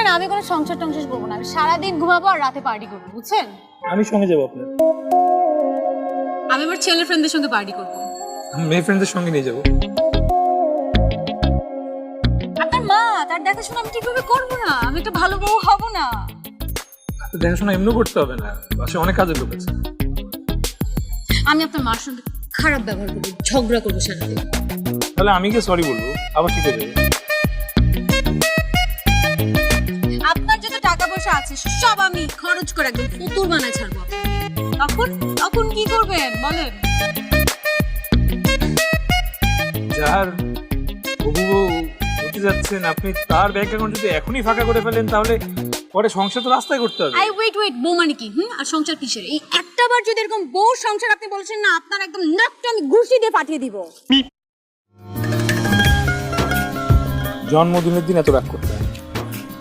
শুনেন, আমি কোনো সংসার টংসার করবো না। আমি সারাদিন ঘুমাবো আর রাতে পার্টি করবো, বুঝছেন? আমি সঙ্গে যাবো আপনার। আমি আমার ছেলে ফ্রেন্ডদের সঙ্গে পার্টি করবো। আমি মেয়ে ফ্রেন্ডদের সঙ্গে নিয়ে যাবো। আপনার মা, তার দেখাশোনা আমি ঠিকভাবে করবো না? আমি একটা ভালো বউ হব না? দেখাশোনা এমনি করতে হবে না, বাসায় অনেক কাজের লোক আছে। আমি আপনার মার সঙ্গে খারাপ ব্যবহার করবো, ঝগড়া করবো সারাদিন। তাহলে আমি গিয়ে সরি বলবো, আবার ঠিক হয়ে যাবে। আপনার যত টাকা পয়সা আছে সব আমি খরচ করে একদম ফুতুর বানায় ছাড়বো। তখন তখন কি করবেন বলেন? যার হবু বউ হতে যাচ্ছেন আপনি, তার ব্যাংক অ্যাকাউন্ট যদি এখনই ফাঁকা করে ফেলেন তাহলে পরে সংসার তো রাস্তায় করতে হবে। ওয়েট বউ মানে কি? আর সংসার কিসের? এই একটা বার যদি এরকম বউ সংসার আপনি বলছেন না, আপনার একদম নাকটা আমি ঘুষি দিয়ে পাঠিয়ে দিব। জন্মদিনের দিন এত রাগ করতে হয়?